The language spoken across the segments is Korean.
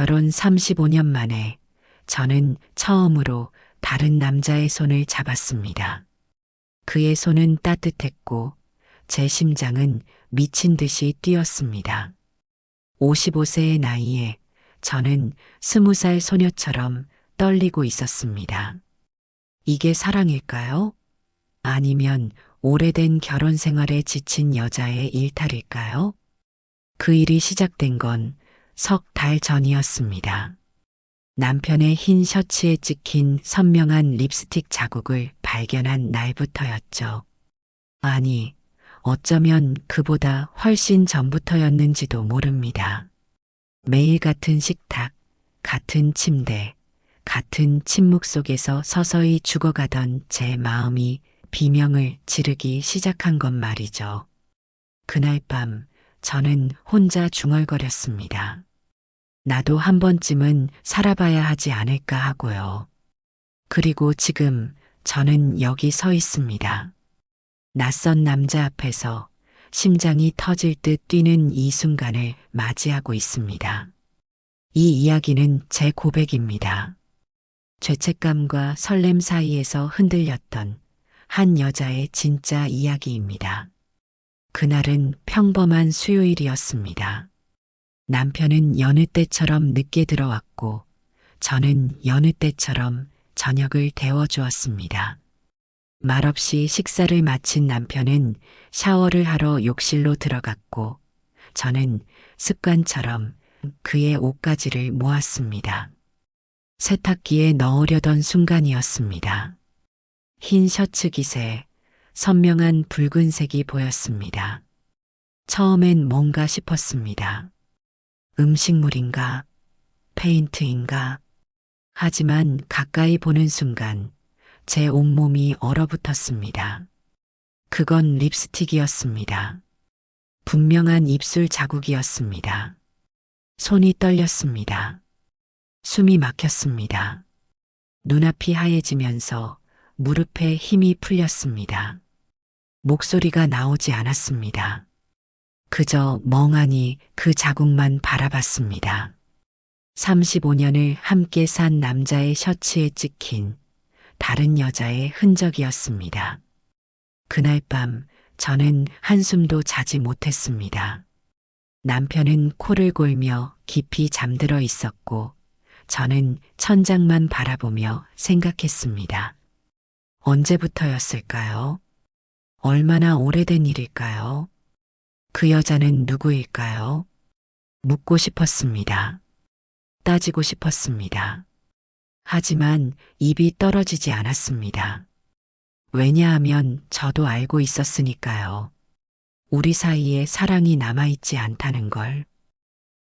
결혼 35년 만에 저는 처음으로 다른 남자의 손을 잡았습니다. 그의 손은 따뜻했고 제 심장은 미친 듯이 뛰었습니다. 55세의 나이에 저는 20살 소녀처럼 떨리고 있었습니다. 이게 사랑일까요? 아니면 오래된 결혼 생활에 지친 여자의 일탈일까요? 그 일이 시작된 건 석 달 전이었습니다. 남편의 흰 셔츠에 찍힌 선명한 립스틱 자국을 발견한 날부터였죠. 아니, 어쩌면 그보다 훨씬 전부터였는지도 모릅니다. 매일 같은 식탁, 같은 침대, 같은 침묵 속에서 서서히 죽어가던 제 마음이 비명을 지르기 시작한 것 말이죠. 그날 밤 저는 혼자 중얼거렸습니다. 나도 한 번쯤은 살아봐야 하지 않을까 하고요. 그리고 지금 저는 여기 서 있습니다. 낯선 남자 앞에서 심장이 터질 듯 뛰는 이 순간을 맞이하고 있습니다. 이 이야기는 제 고백입니다. 죄책감과 설렘 사이에서 흔들렸던 한 여자의 진짜 이야기입니다. 그날은 평범한 수요일이었습니다. 남편은 여느 때처럼 늦게 들어왔고 저는 여느 때처럼 저녁을 데워주었습니다. 말없이 식사를 마친 남편은 샤워를 하러 욕실로 들어갔고 저는 습관처럼 그의 옷가지를 모았습니다. 세탁기에 넣으려던 순간이었습니다. 흰 셔츠 깃에 선명한 붉은색이 보였습니다. 처음엔 뭔가 싶었습니다. 음식물인가? 페인트인가? 하지만 가까이 보는 순간 제 온몸이 얼어붙었습니다. 그건 립스틱이었습니다. 분명한 입술 자국이었습니다. 손이 떨렸습니다. 숨이 막혔습니다. 눈앞이 하얘지면서 무릎에 힘이 풀렸습니다. 목소리가 나오지 않았습니다. 그저 멍하니 그 자국만 바라봤습니다. 35년을 함께 산 남자의 셔츠에 찍힌 다른 여자의 흔적이었습니다. 그날 밤 저는 한숨도 자지 못했습니다. 남편은 코를 골며 깊이 잠들어 있었고 저는 천장만 바라보며 생각했습니다. 언제부터였을까요? 얼마나 오래된 일일까요? 그 여자는 누구일까요? 묻고 싶었습니다. 따지고 싶었습니다. 하지만 입이 떨어지지 않았습니다. 왜냐하면 저도 알고 있었으니까요. 우리 사이에 사랑이 남아있지 않다는 걸.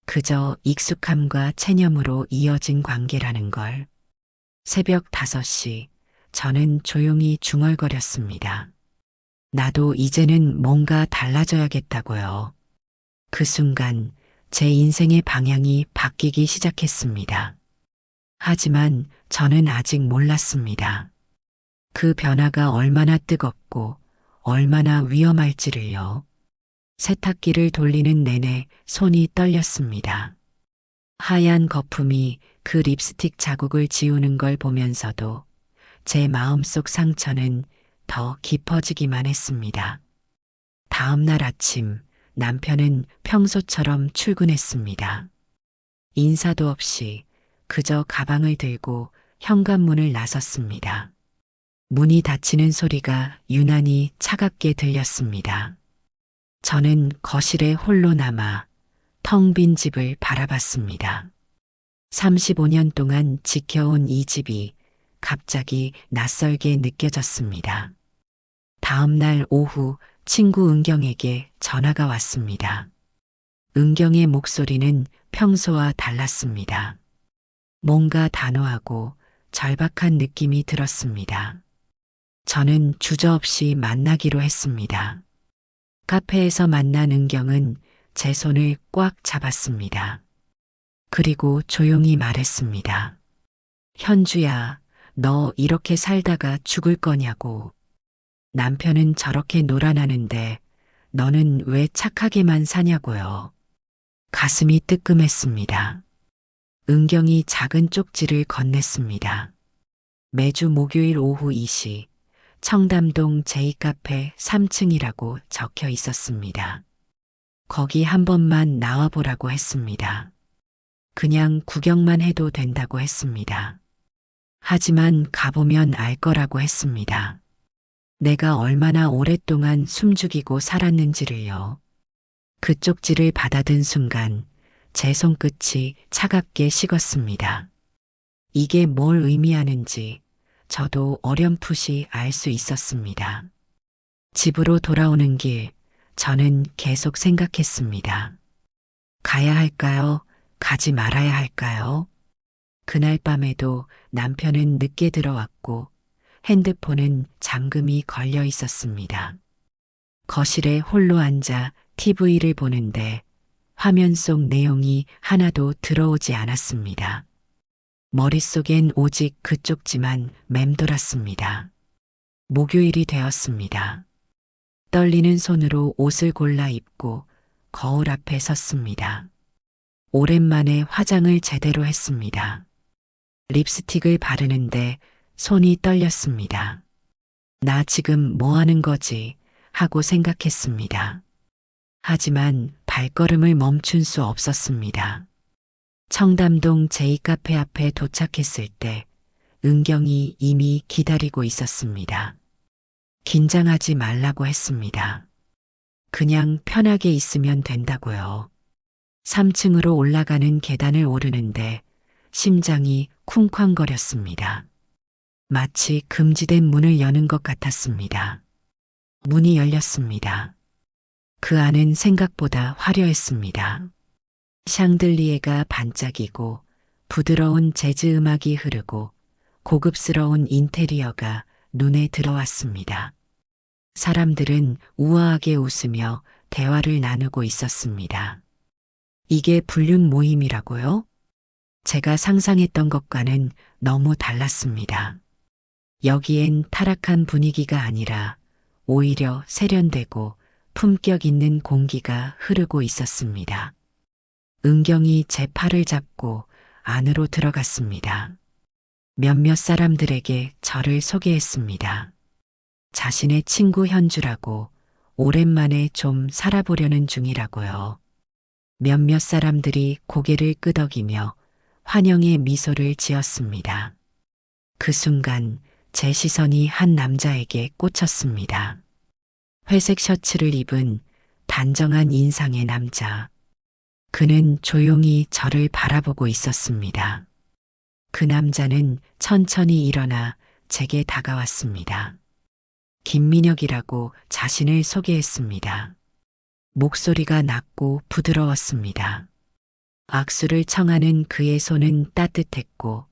그저 익숙함과 체념으로 이어진 관계라는 걸. 새벽 5시 저는 조용히 중얼거렸습니다. 나도 이제는 뭔가 달라져야겠다고요. 그 순간 제 인생의 방향이 바뀌기 시작했습니다. 하지만 저는 아직 몰랐습니다. 그 변화가 얼마나 뜨겁고 얼마나 위험할지를요. 세탁기를 돌리는 내내 손이 떨렸습니다. 하얀 거품이 그 립스틱 자국을 지우는 걸 보면서도 제 마음속 상처는 더 깊어지기만 했습니다. 다음 날 아침 남편은 평소처럼 출근했습니다. 인사도 없이 그저 가방을 들고 현관문을 나섰습니다. 문이 닫히는 소리가 유난히 차갑게 들렸습니다. 저는 거실에 홀로 남아 텅 빈 집을 바라봤습니다. 35년 동안 지켜온 이 집이 갑자기 낯설게 느껴졌습니다. 다음 날 오후 친구 은경에게 전화가 왔습니다. 은경의 목소리는 평소와 달랐습니다. 뭔가 단호하고 절박한 느낌이 들었습니다. 저는 주저없이 만나기로 했습니다. 카페에서 만난 은경은 제 손을 꽉 잡았습니다. 그리고 조용히 말했습니다. 현주야, 너 이렇게 살다가 죽을 거냐고. 남편은 저렇게 놀아나는데 너는 왜 착하게만 사냐고요. 가슴이 뜨끔했습니다. 은경이 작은 쪽지를 건넸습니다. 매주 목요일 오후 2시 청담동 제이카페 3층이라고 적혀 있었습니다. 거기 한 번만 나와보라고 했습니다. 그냥 구경만 해도 된다고 했습니다. 하지만 가보면 알 거라고 했습니다. 내가 얼마나 오랫동안 숨죽이고 살았는지를요. 그 쪽지를 받아든 순간 제 손끝이 차갑게 식었습니다. 이게 뭘 의미하는지 저도 어렴풋이 알 수 있었습니다. 집으로 돌아오는 길, 저는 계속 생각했습니다. 가야 할까요? 가지 말아야 할까요? 그날 밤에도 남편은 늦게 들어왔고 핸드폰은 잠금이 걸려 있었습니다. 거실에 홀로 앉아 TV를 보는데 화면 속 내용이 하나도 들어오지 않았습니다. 머릿속엔 오직 그 쪽지만 맴돌았습니다. 목요일이 되었습니다. 떨리는 손으로 옷을 골라 입고 거울 앞에 섰습니다. 오랜만에 화장을 제대로 했습니다. 립스틱을 바르는데 손이 떨렸습니다. 나 지금 뭐 하는 거지? 하고 생각했습니다. 하지만 발걸음을 멈춘 수 없었습니다. 청담동 제이카페 앞에 도착했을 때 은경이 이미 기다리고 있었습니다. 긴장하지 말라고 했습니다. 그냥 편하게 있으면 된다고요. 3층으로 올라가는 계단을 오르는데 심장이 쿵쾅거렸습니다. 마치 금지된 문을 여는 것 같았습니다. 문이 열렸습니다. 그 안은 생각보다 화려했습니다. 샹들리에가 반짝이고 부드러운 재즈 음악이 흐르고 고급스러운 인테리어가 눈에 들어왔습니다. 사람들은 우아하게 웃으며 대화를 나누고 있었습니다. 이게 불륜 모임이라고요? 제가 상상했던 것과는 너무 달랐습니다. 여기엔 타락한 분위기가 아니라 오히려 세련되고 품격 있는 공기가 흐르고 있었습니다. 은경이 제 팔을 잡고 안으로 들어갔습니다. 몇몇 사람들에게 저를 소개했습니다. 자신의 친구 현주라고 오랜만에 좀 살아보려는 중이라고요. 몇몇 사람들이 고개를 끄덕이며 환영의 미소를 지었습니다. 그 순간 제 시선이 한 남자에게 꽂혔습니다. 회색 셔츠를 입은 단정한 인상의 남자. 그는 조용히 저를 바라보고 있었습니다. 그 남자는 천천히 일어나 제게 다가왔습니다. 김민혁이라고 자신을 소개했습니다. 목소리가 낮고 부드러웠습니다. 악수를 청하는 그의 손은 따뜻했고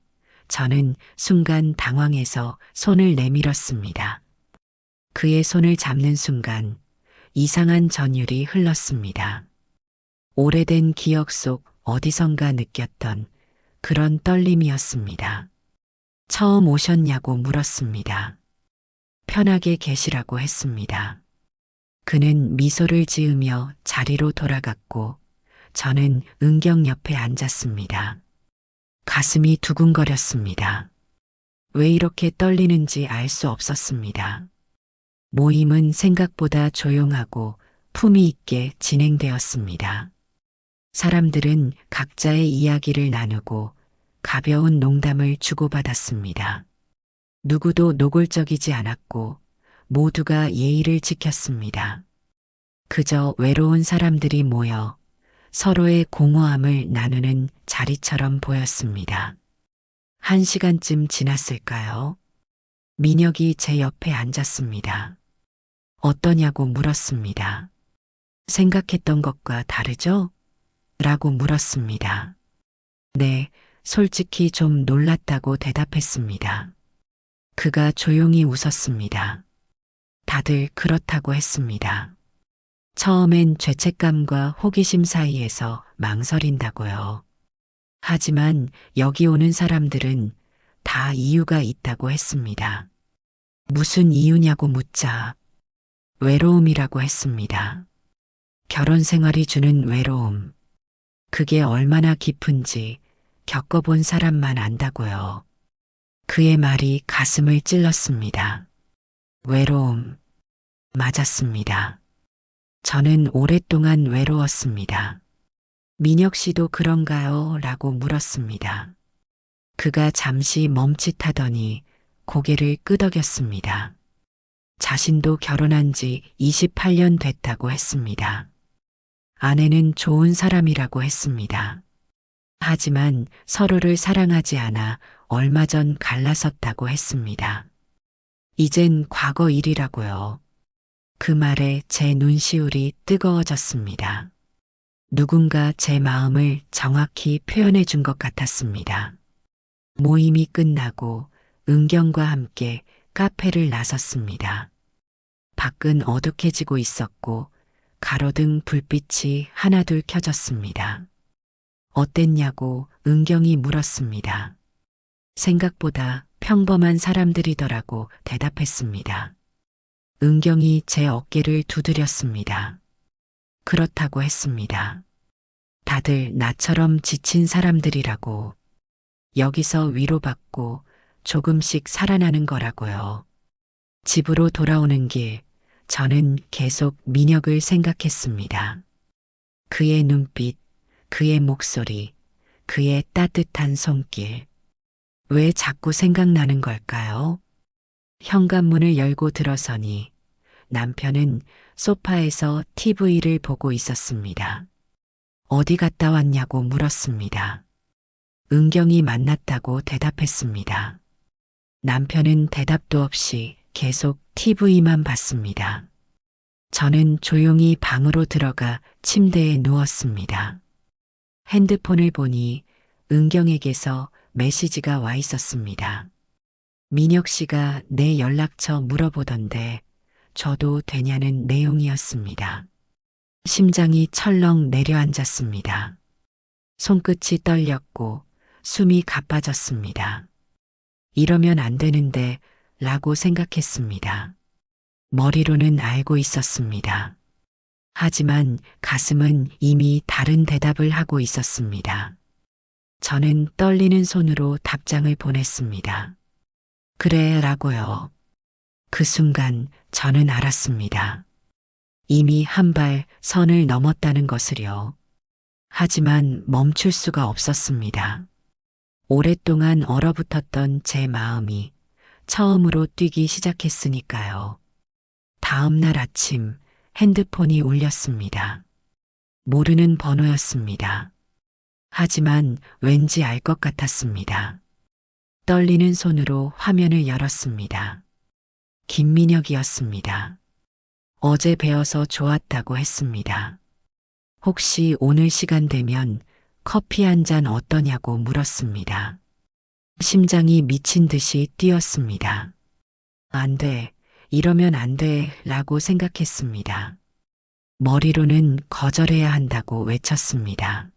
저는 순간 당황해서 손을 내밀었습니다. 그의 손을 잡는 순간 이상한 전율이 흘렀습니다. 오래된 기억 속 어디선가 느꼈던 그런 떨림이었습니다. 처음 오셨냐고 물었습니다. 편하게 계시라고 했습니다. 그는 미소를 지으며 자리로 돌아갔고 저는 은경 옆에 앉았습니다. 가슴이 두근거렸습니다. 왜 이렇게 떨리는지 알 수 없었습니다. 모임은 생각보다 조용하고 품위 있게 진행되었습니다. 사람들은 각자의 이야기를 나누고 가벼운 농담을 주고받았습니다. 누구도 노골적이지 않았고 모두가 예의를 지켰습니다. 그저 외로운 사람들이 모여 서로의 공허함을 나누는 자리처럼 보였습니다. 1시간쯤 지났을까요? 민혁이 제 옆에 앉았습니다. 어떠냐고 물었습니다. 생각했던 것과 다르죠? 라고 물었습니다. 네, 솔직히 좀 놀랐다고 대답했습니다. 그가 조용히 웃었습니다. 다들 그렇다고 했습니다. 처음엔 죄책감과 호기심 사이에서 망설인다고요. 하지만 여기 오는 사람들은 다 이유가 있다고 했습니다. 무슨 이유냐고 묻자 외로움이라고 했습니다. 결혼 생활이 주는 외로움. 그게 얼마나 깊은지 겪어본 사람만 안다고요. 그의 말이 가슴을 찔렀습니다. 외로움. 맞았습니다. 저는 오랫동안 외로웠습니다. 민혁 씨도 그런가요? 라고 물었습니다. 그가 잠시 멈칫하더니 고개를 끄덕였습니다. 자신도 결혼한 지 28년 됐다고 했습니다. 아내는 좋은 사람이라고 했습니다. 하지만 서로를 사랑하지 않아 얼마 전 갈라섰다고 했습니다. 이젠 과거 일이라고요. 그 말에 제 눈시울이 뜨거워졌습니다. 누군가 제 마음을 정확히 표현해 준 것 같았습니다. 모임이 끝나고 은경과 함께 카페를 나섰습니다. 밖은 어둑해지고 있었고 가로등 불빛이 하나둘 켜졌습니다. 어땠냐고 은경이 물었습니다. 생각보다 평범한 사람들이더라고 대답했습니다. 은경이 제 어깨를 두드렸습니다. 그렇다고 했습니다. 다들 나처럼 지친 사람들이라고. 여기서 위로받고 조금씩 살아나는 거라고요. 집으로 돌아오는 길, 저는 계속 민혁을 생각했습니다. 그의 눈빛, 그의 목소리, 그의 따뜻한 손길. 왜 자꾸 생각나는 걸까요? 현관문을 열고 들어서니 남편은 소파에서 TV를 보고 있었습니다. 어디 갔다 왔냐고 물었습니다. 은경이 만났다고 대답했습니다. 남편은 대답도 없이 계속 TV만 봤습니다. 저는 조용히 방으로 들어가 침대에 누웠습니다. 핸드폰을 보니 은경에게서 메시지가 와 있었습니다. 민혁 씨가 내 연락처 물어보던데 저도 되냐는 내용이었습니다. 심장이 철렁 내려앉았습니다. 손끝이 떨렸고 숨이 가빠졌습니다. 이러면 안 되는데 라고 생각했습니다. 머리로는 알고 있었습니다. 하지만 가슴은 이미 다른 대답을 하고 있었습니다. 저는 떨리는 손으로 답장을 보냈습니다. 그래 라고요. 그 순간 저는 알았습니다. 이미 한 발 선을 넘었다는 것을요. 하지만 멈출 수가 없었습니다. 오랫동안 얼어붙었던 제 마음이 처음으로 뛰기 시작했으니까요. 다음 날 아침 핸드폰이 울렸습니다. 모르는 번호였습니다. 하지만 왠지 알 것 같았습니다. 떨리는 손으로 화면을 열었습니다. 김민혁이었습니다. 어제 뵈어서 좋았다고 했습니다. 혹시 오늘 시간 되면 커피 한 잔 어떠냐고 물었습니다. 심장이 미친 듯이 뛰었습니다. 안 돼, 이러면 안 돼, 라고 생각했습니다. 머리로는 거절해야 한다고 외쳤습니다.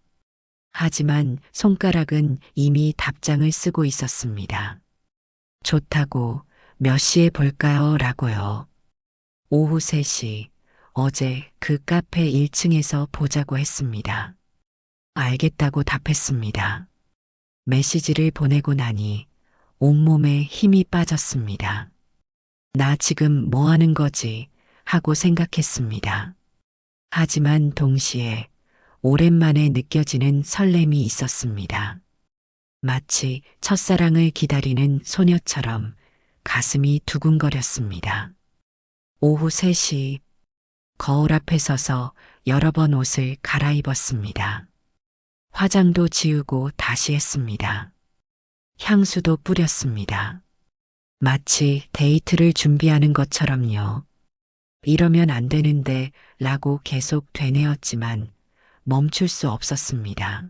하지만 손가락은 이미 답장을 쓰고 있었습니다. 좋다고 몇 시에 볼까요? 라고요. 오후 3시, 어제 그 카페 1층에서 보자고 했습니다. 알겠다고 답했습니다. 메시지를 보내고 나니 온몸에 힘이 빠졌습니다. 나 지금 뭐 하는 거지? 하고 생각했습니다. 하지만 동시에 오랜만에 느껴지는 설렘이 있었습니다. 마치 첫사랑을 기다리는 소녀처럼 가슴이 두근거렸습니다. 오후 3시 거울 앞에 서서 여러 번 옷을 갈아입었습니다. 화장도 지우고 다시 했습니다. 향수도 뿌렸습니다. 마치 데이트를 준비하는 것처럼요. 이러면 안 되는데 라고 계속 되뇌었지만 멈출 수 없었습니다.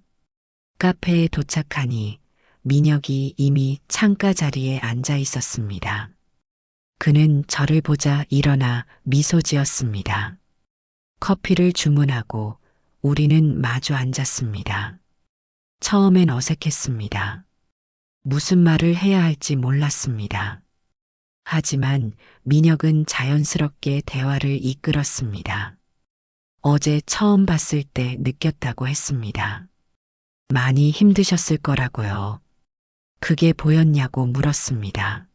카페에 도착하니 민혁이 이미 창가 자리에 앉아 있었습니다. 그는 저를 보자 일어나 미소 지었습니다. 커피를 주문하고 우리는 마주 앉았습니다. 처음엔 어색했습니다. 무슨 말을 해야 할지 몰랐습니다. 하지만 민혁은 자연스럽게 대화를 이끌었습니다. 어제 처음 봤을 때 느꼈다고 했습니다. 많이 힘드셨을 거라고요. 그게 보였냐고 물었습니다.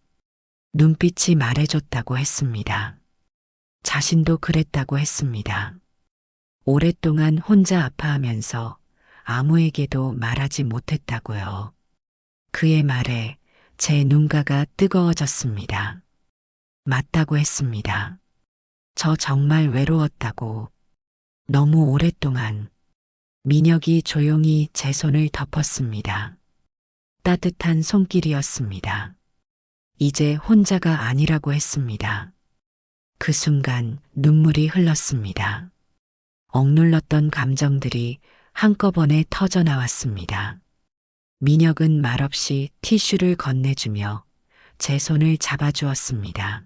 눈빛이 말해줬다고 했습니다. 자신도 그랬다고 했습니다. 오랫동안 혼자 아파하면서 아무에게도 말하지 못했다고요. 그의 말에 제 눈가가 뜨거워졌습니다. 맞다고 했습니다. 저 정말 외로웠다고. 너무 오랫동안. 민혁이 조용히 제 손을 덮었습니다. 따뜻한 손길이었습니다. 이제 혼자가 아니라고 했습니다. 그 순간 눈물이 흘렀습니다. 억눌렀던 감정들이 한꺼번에 터져 나왔습니다. 민혁은 말없이 티슈를 건네주며 제 손을 잡아주었습니다.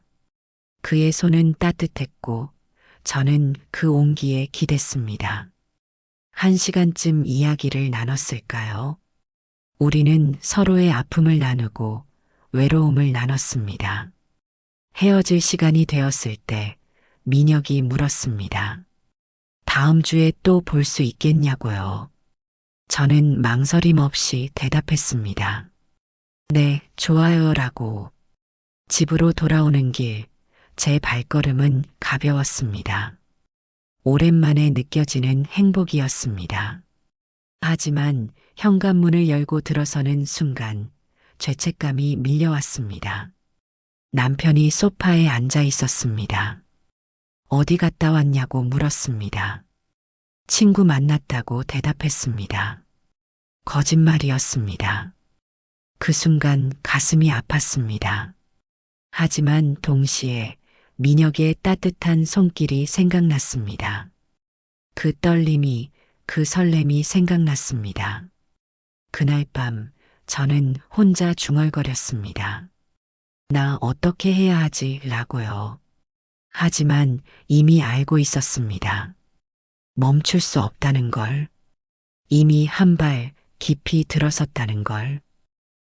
그의 손은 따뜻했고 저는 그 온기에 기댔습니다. 1시간쯤 이야기를 나눴을까요? 우리는 서로의 아픔을 나누고 외로움을 나눴습니다. 헤어질 시간이 되었을 때 민혁이 물었습니다. 다음 주에 또 볼 수 있겠냐고요. 저는 망설임 없이 대답했습니다. 네, 좋아요라고. 집으로 돌아오는 길, 제 발걸음은 가벼웠습니다. 오랜만에 느껴지는 행복이었습니다. 하지만 현관문을 열고 들어서는 순간 죄책감이 밀려왔습니다. 남편이 소파에 앉아 있었습니다. 어디 갔다 왔냐고 물었습니다. 친구 만났다고 대답했습니다. 거짓말이었습니다. 그 순간 가슴이 아팠습니다. 하지만 동시에 민혁의 따뜻한 손길이 생각났습니다. 그 떨림이, 그 설렘이 생각났습니다. 그날 밤 저는 혼자 중얼거렸습니다. 나 어떻게 해야 하지? 라고요. 하지만 이미 알고 있었습니다. 멈출 수 없다는 걸. 이미 한 발 깊이 들어섰다는 걸.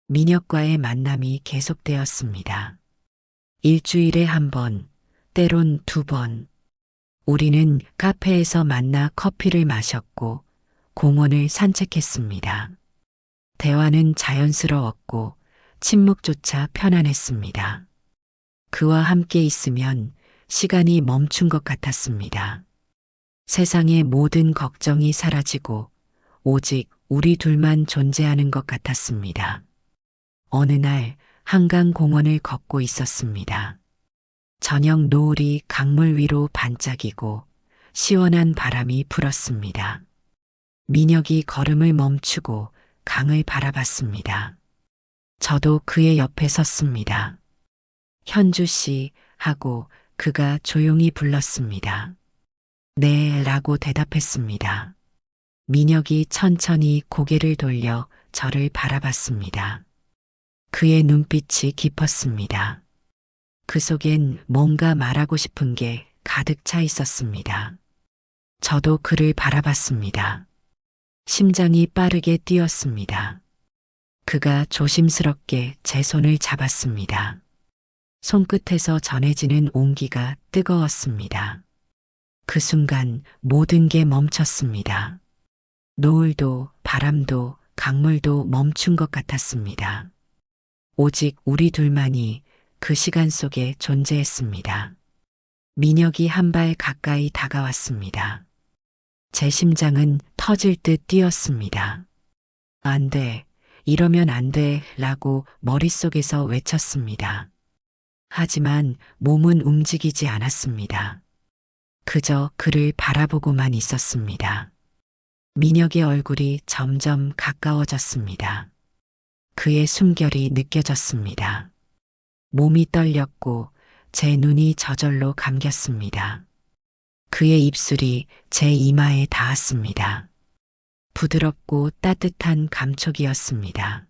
민혁과의 만남이 계속되었습니다. 일주일에 한 번, 때론 2번. 우리는 카페에서 만나 커피를 마셨고 공원을 산책했습니다. 대화는 자연스러웠고 침묵조차 편안했습니다. 그와 함께 있으면 시간이 멈춘 것 같았습니다. 세상의 모든 걱정이 사라지고 오직 우리 둘만 존재하는 것 같았습니다. 어느 날 한강 공원을 걷고 있었습니다. 저녁 노을이 강물 위로 반짝이고 시원한 바람이 불었습니다. 민혁이 걸음을 멈추고 강을 바라봤습니다. 저도 그의 옆에 섰습니다. 현주 씨 하고 그가 조용히 불렀습니다. 네 라고 대답했습니다. 민혁이 천천히 고개를 돌려 저를 바라봤습니다. 그의 눈빛이 깊었습니다. 그 속엔 뭔가 말하고 싶은 게 가득 차 있었습니다. 저도 그를 바라봤습니다. 심장이 빠르게 뛰었습니다. 그가 조심스럽게 제 손을 잡았습니다. 손끝에서 전해지는 온기가 뜨거웠습니다. 그 순간 모든 게 멈췄습니다. 노을도 바람도 강물도 멈춘 것 같았습니다. 오직 우리 둘만이 그 시간 속에 존재했습니다. 민혁이 한 발 가까이 다가왔습니다. 제 심장은 터질 듯 뛰었습니다. 안 돼, 이러면 안 돼, 라고 머릿속에서 외쳤습니다. 하지만 몸은 움직이지 않았습니다. 그저 그를 바라보고만 있었습니다. 민혁의 얼굴이 점점 가까워졌습니다. 그의 숨결이 느껴졌습니다. 몸이 떨렸고 제 눈이 저절로 감겼습니다. 그의 입술이 제 이마에 닿았습니다. 부드럽고 따뜻한 감촉이었습니다.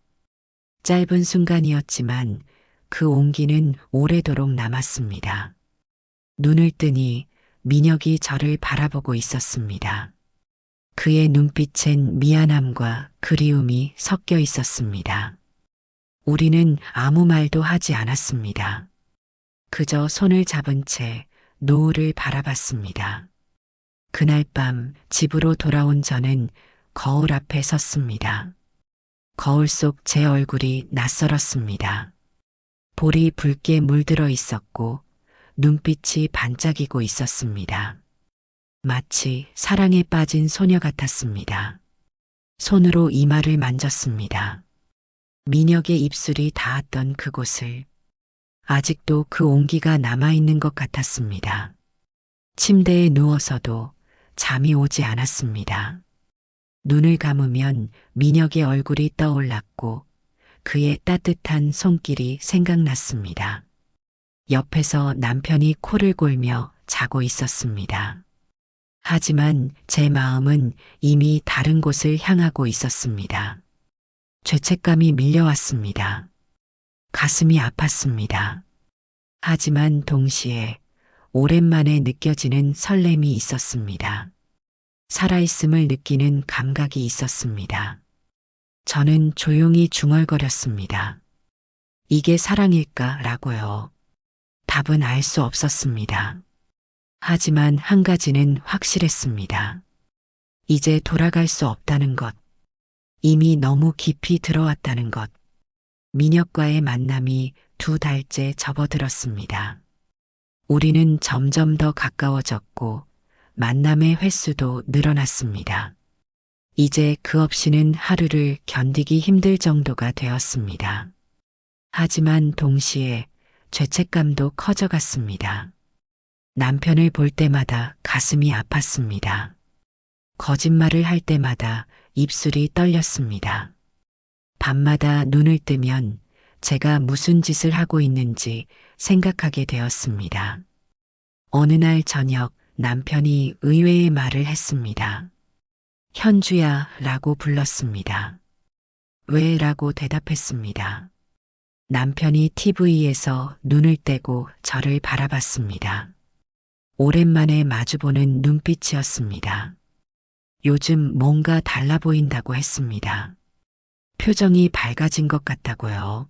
짧은 순간이었지만 그 온기는 오래도록 남았습니다. 눈을 뜨니 민혁이 저를 바라보고 있었습니다. 그의 눈빛엔 미안함과 그리움이 섞여 있었습니다. 우리는 아무 말도 하지 않았습니다. 그저 손을 잡은 채 노을을 바라봤습니다. 그날 밤 집으로 돌아온 저는 거울 앞에 섰습니다. 거울 속 제 얼굴이 낯설었습니다. 볼이 붉게 물들어 있었고 눈빛이 반짝이고 있었습니다. 마치 사랑에 빠진 소녀 같았습니다. 손으로 이마를 만졌습니다. 민혁의 입술이 닿았던 그곳을 아직도 그 온기가 남아있는 것 같았습니다. 침대에 누워서도 잠이 오지 않았습니다. 눈을 감으면 민혁의 얼굴이 떠올랐고 그의 따뜻한 손길이 생각났습니다. 옆에서 남편이 코를 골며 자고 있었습니다. 하지만 제 마음은 이미 다른 곳을 향하고 있었습니다. 죄책감이 밀려왔습니다. 가슴이 아팠습니다. 하지만 동시에 오랜만에 느껴지는 설렘이 있었습니다. 살아있음을 느끼는 감각이 있었습니다. 저는 조용히 중얼거렸습니다. 이게 사랑일까라고요. 답은 알 수 없었습니다. 하지만 한 가지는 확실했습니다. 이제 돌아갈 수 없다는 것. 이미 너무 깊이 들어왔다는 것. 민혁과의 만남이 2달째 접어들었습니다. 우리는 점점 더 가까워졌고 만남의 횟수도 늘어났습니다. 이제 그 없이는 하루를 견디기 힘들 정도가 되었습니다. 하지만 동시에 죄책감도 커져갔습니다. 남편을 볼 때마다 가슴이 아팠습니다. 거짓말을 할 때마다 입술이 떨렸습니다. 밤마다 눈을 뜨면 제가 무슨 짓을 하고 있는지 생각하게 되었습니다. 어느 날 저녁 남편이 의외의 말을 했습니다. 현주야 라고 불렀습니다. 왜? 라고 대답했습니다. 남편이 TV에서 눈을 떼고 저를 바라봤습니다. 오랜만에 마주보는 눈빛이었습니다. 요즘 뭔가 달라 보인다고 했습니다. 표정이 밝아진 것 같다고요.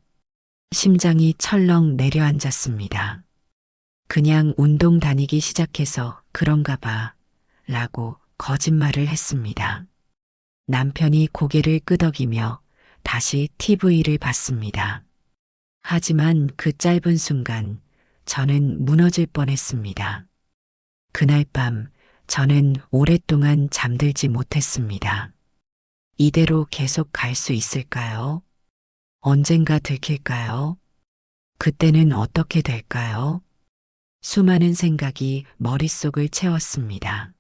심장이 철렁 내려앉았습니다. 그냥 운동 다니기 시작해서 그런가 봐 라고 거짓말을 했습니다. 남편이 고개를 끄덕이며 다시 TV를 봤습니다. 하지만 그 짧은 순간 저는 무너질 뻔했습니다. 그날 밤 저는 오랫동안 잠들지 못했습니다. 이대로 계속 갈 수 있을까요? 언젠가 들킬까요? 그때는 어떻게 될까요? 수많은 생각이 머릿속을 채웠습니다.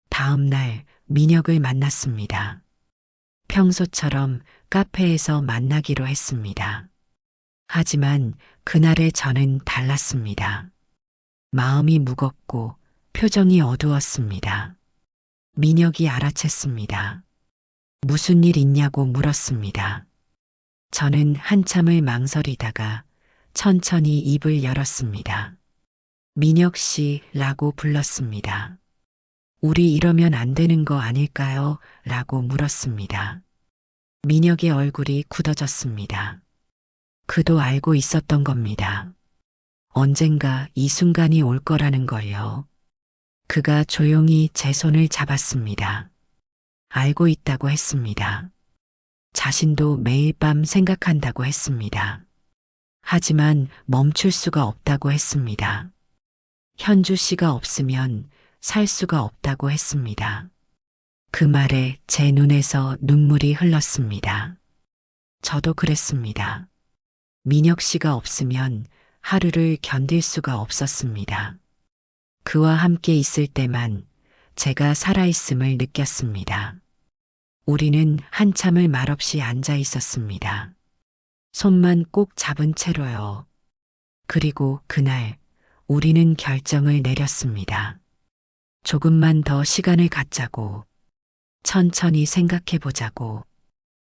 다음 날 민혁을 만났습니다. 평소처럼 카페에서 만나기로 했습니다. 하지만 그날의 저는 달랐습니다. 마음이 무겁고 표정이 어두웠습니다. 민혁이 알아챘습니다. 무슨 일 있냐고 물었습니다. 저는 한참을 망설이다가 천천히 입을 열었습니다. 민혁 씨라고 불렀습니다. 우리 이러면 안 되는 거 아닐까요? 라고 물었습니다. 민혁의 얼굴이 굳어졌습니다. 그도 알고 있었던 겁니다. 언젠가 이 순간이 올 거라는 걸요. 그가 조용히 제 손을 잡았습니다. 알고 있다고 했습니다. 자신도 매일 밤 생각한다고 했습니다. 하지만 멈출 수가 없다고 했습니다. 현주 씨가 없으면 살 수가 없다고 했습니다. 그 말에 제 눈에서 눈물이 흘렀습니다. 저도 그랬습니다. 민혁 씨가 없으면 하루를 견딜 수가 없었습니다. 그와 함께 있을 때만 제가 살아있음을 느꼈습니다. 우리는 한참을 말없이 앉아 있었습니다. 손만 꼭 잡은 채로요. 그리고 그날 우리는 결정을 내렸습니다. 조금만 더 시간을 갖자고, 천천히 생각해 보자고.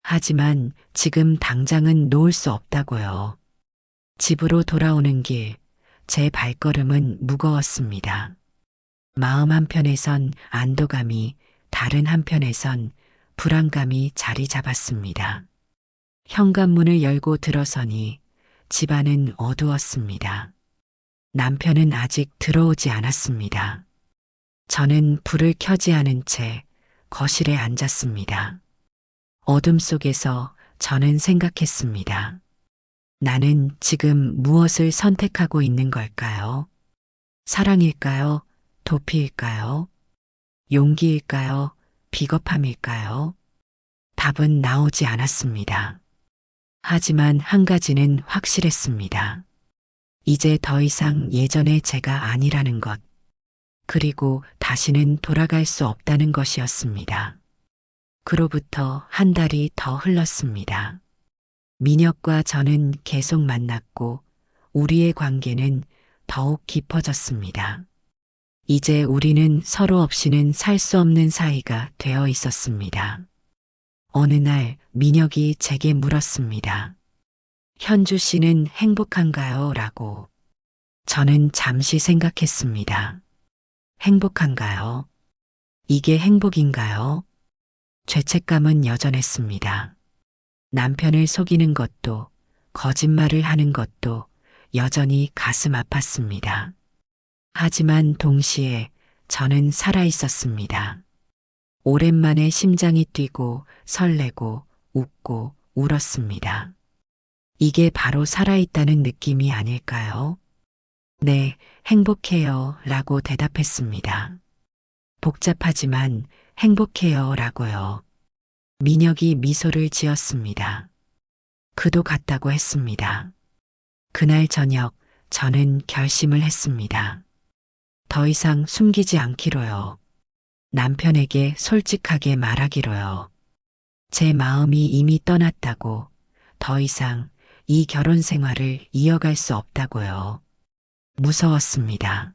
하지만 지금 당장은 놓을 수 없다고요. 집으로 돌아오는 길, 제 발걸음은 무거웠습니다. 마음 한편에선 안도감이, 다른 한편에선 불안감이 자리 잡았습니다. 현관문을 열고 들어서니 집안은 어두웠습니다. 남편은 아직 들어오지 않았습니다. 저는 불을 켜지 않은 채 거실에 앉았습니다. 어둠 속에서 저는 생각했습니다. 나는 지금 무엇을 선택하고 있는 걸까요? 사랑일까요? 도피일까요? 용기일까요? 비겁함일까요? 답은 나오지 않았습니다. 하지만 한 가지는 확실했습니다. 이제 더 이상 예전의 제가 아니라는 것, 그리고 다시는 돌아갈 수 없다는 것이었습니다. 그로부터 한 달이 더 흘렀습니다. 민혁과 저는 계속 만났고 우리의 관계는 더욱 깊어졌습니다. 이제 우리는 서로 없이는 살 수 없는 사이가 되어 있었습니다. 어느 날 민혁이 제게 물었습니다. 현주 씨는 행복한가요? 라고. 저는 잠시 생각했습니다. 행복한가요? 이게 행복인가요? 죄책감은 여전했습니다. 남편을 속이는 것도, 거짓말을 하는 것도 여전히 가슴 아팠습니다. 하지만 동시에 저는 살아 있었습니다. 오랜만에 심장이 뛰고 설레고 웃고 울었습니다. 이게 바로 살아있다는 느낌이 아닐까요? 네, 행복해요 라고 대답했습니다. 복잡하지만 행복해요 라고요. 민혁이 미소를 지었습니다. 그도 같다고 했습니다. 그날 저녁 저는 결심을 했습니다. 더 이상 숨기지 않기로요. 남편에게 솔직하게 말하기로요. 제 마음이 이미 떠났다고, 더 이상 이 결혼 생활을 이어갈 수 없다고요. 무서웠습니다.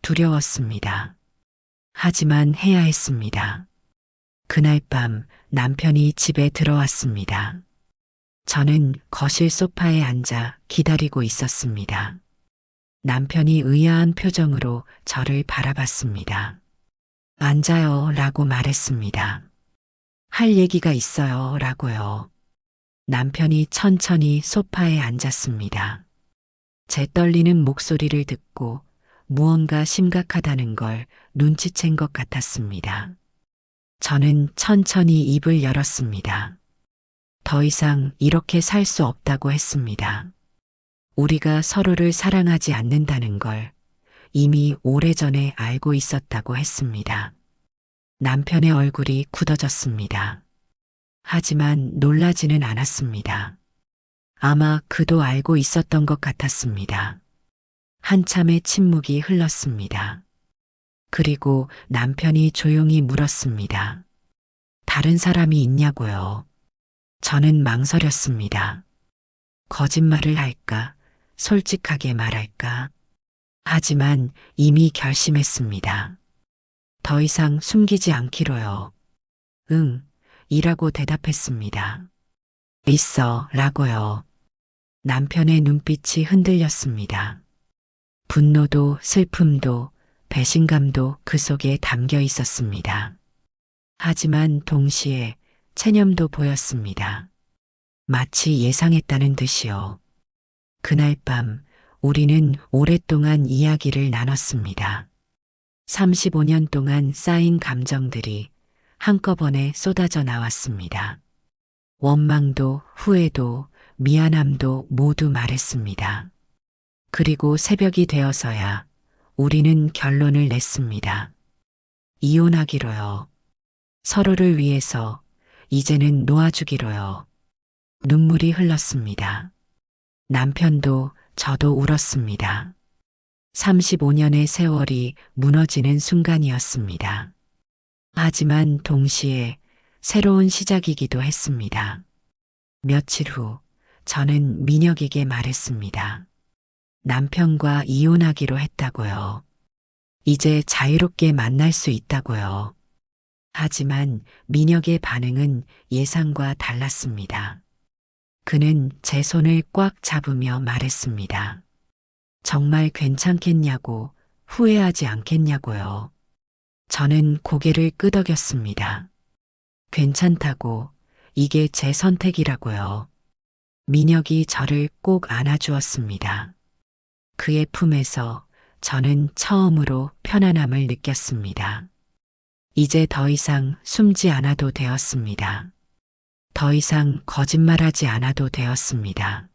두려웠습니다. 하지만 해야 했습니다. 그날 밤 남편이 집에 들어왔습니다. 저는 거실 소파에 앉아 기다리고 있었습니다. 남편이 의아한 표정으로 저를 바라봤습니다. 앉아요 라고 말했습니다. 할 얘기가 있어요 라고요. 남편이 천천히 소파에 앉았습니다. 제 떨리는 목소리를 듣고 무언가 심각하다는 걸 눈치챈 것 같았습니다. 저는 천천히 입을 열었습니다. 더 이상 이렇게 살 수 없다고 했습니다. 우리가 서로를 사랑하지 않는다는 걸 이미 오래전에 알고 있었다고 했습니다. 남편의 얼굴이 굳어졌습니다. 하지만 놀라지는 않았습니다. 아마 그도 알고 있었던 것 같았습니다. 한참의 침묵이 흘렀습니다. 그리고 남편이 조용히 물었습니다. 다른 사람이 있냐고요. 저는 망설였습니다. 거짓말을 할까? 솔직하게 말할까? 하지만 이미 결심했습니다. 더 이상 숨기지 않기로요. 응, 이라고 대답했습니다. 있어, 라고요. 남편의 눈빛이 흔들렸습니다. 분노도 슬픔도 배신감도 그 속에 담겨 있었습니다. 하지만 동시에 체념도 보였습니다. 마치 예상했다는 듯이요. 그날 밤 우리는 오랫동안 이야기를 나눴습니다. 35년 동안 쌓인 감정들이 한꺼번에 쏟아져 나왔습니다. 원망도 후회도 미안함도 모두 말했습니다. 그리고 새벽이 되어서야 우리는 결론을 냈습니다. 이혼하기로요. 서로를 위해서 이제는 놓아주기로요. 눈물이 흘렀습니다. 남편도 저도 울었습니다. 35년의 세월이 무너지는 순간이었습니다. 하지만 동시에 새로운 시작이기도 했습니다. 며칠 후 저는 민혁에게 말했습니다. 남편과 이혼하기로 했다고요. 이제 자유롭게 만날 수 있다고요. 하지만 민혁의 반응은 예상과 달랐습니다. 그는 제 손을 꽉 잡으며 말했습니다. 정말 괜찮겠냐고, 후회하지 않겠냐고요. 저는 고개를 끄덕였습니다. 괜찮다고, 이게 제 선택이라고요. 민혁이 저를 꼭 안아주었습니다. 그의 품에서 저는 처음으로 편안함을 느꼈습니다. 이제 더 이상 숨지 않아도 되었습니다. 더 이상 거짓말하지 않아도 되었습니다.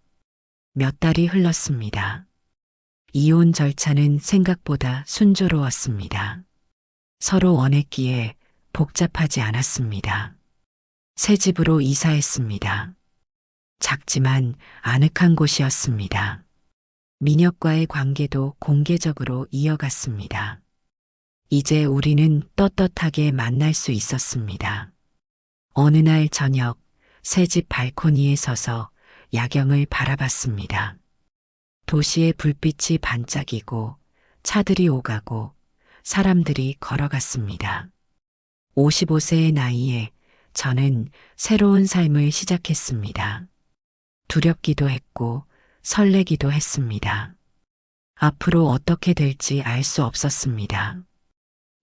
몇 달이 흘렀습니다. 이혼 절차는 생각보다 순조로웠습니다. 서로 원했기에 복잡하지 않았습니다. 새 집으로 이사했습니다. 작지만 아늑한 곳이었습니다. 민혁과의 관계도 공개적으로 이어갔습니다. 이제 우리는 떳떳하게 만날 수 있었습니다. 어느 날 저녁 새 집 발코니에 서서 야경을 바라봤습니다. 도시의 불빛이 반짝이고 차들이 오가고 사람들이 걸어갔습니다. 55세의 나이에 저는 새로운 삶을 시작했습니다. 두렵기도 했고 설레기도 했습니다. 앞으로 어떻게 될지 알 수 없었습니다.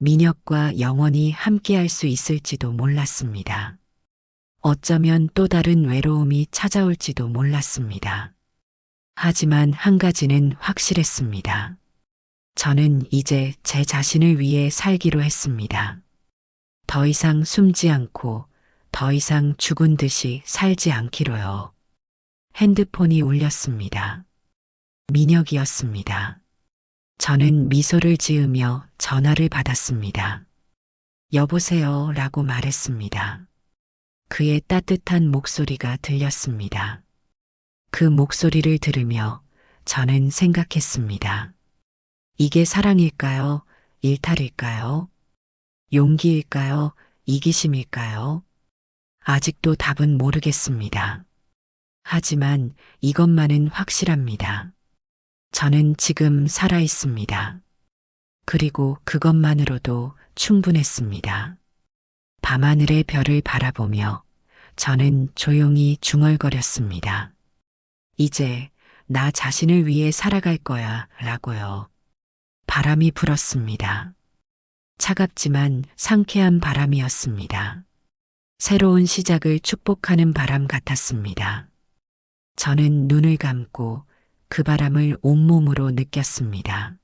민혁과 영원히 함께할 수 있을지도 몰랐습니다. 어쩌면 또 다른 외로움이 찾아올지도 몰랐습니다. 하지만 한 가지는 확실했습니다. 저는 이제 제 자신을 위해 살기로 했습니다. 더 이상 숨지 않고 더 이상 죽은 듯이 살지 않기로요. 핸드폰이 울렸습니다. 민혁이었습니다. 저는 미소를 지으며 전화를 받았습니다. 여보세요 라고 말했습니다. 그의 따뜻한 목소리가 들렸습니다. 그 목소리를 들으며 저는 생각했습니다. 이게 사랑일까요? 일탈일까요? 용기일까요? 이기심일까요? 아직도 답은 모르겠습니다. 하지만 이것만은 확실합니다. 저는 지금 살아 있습니다. 그리고 그것만으로도 충분했습니다. 밤하늘의 별을 바라보며 저는 조용히 중얼거렸습니다. 이제 나 자신을 위해 살아갈 거야 라고요. 바람이 불었습니다. 차갑지만 상쾌한 바람이었습니다. 새로운 시작을 축복하는 바람 같았습니다. 저는 눈을 감고 그 바람을 온몸으로 느꼈습니다.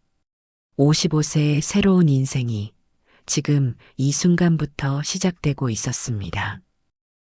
55세의 새로운 인생이 지금 이 순간부터 시작되고 있었습니다.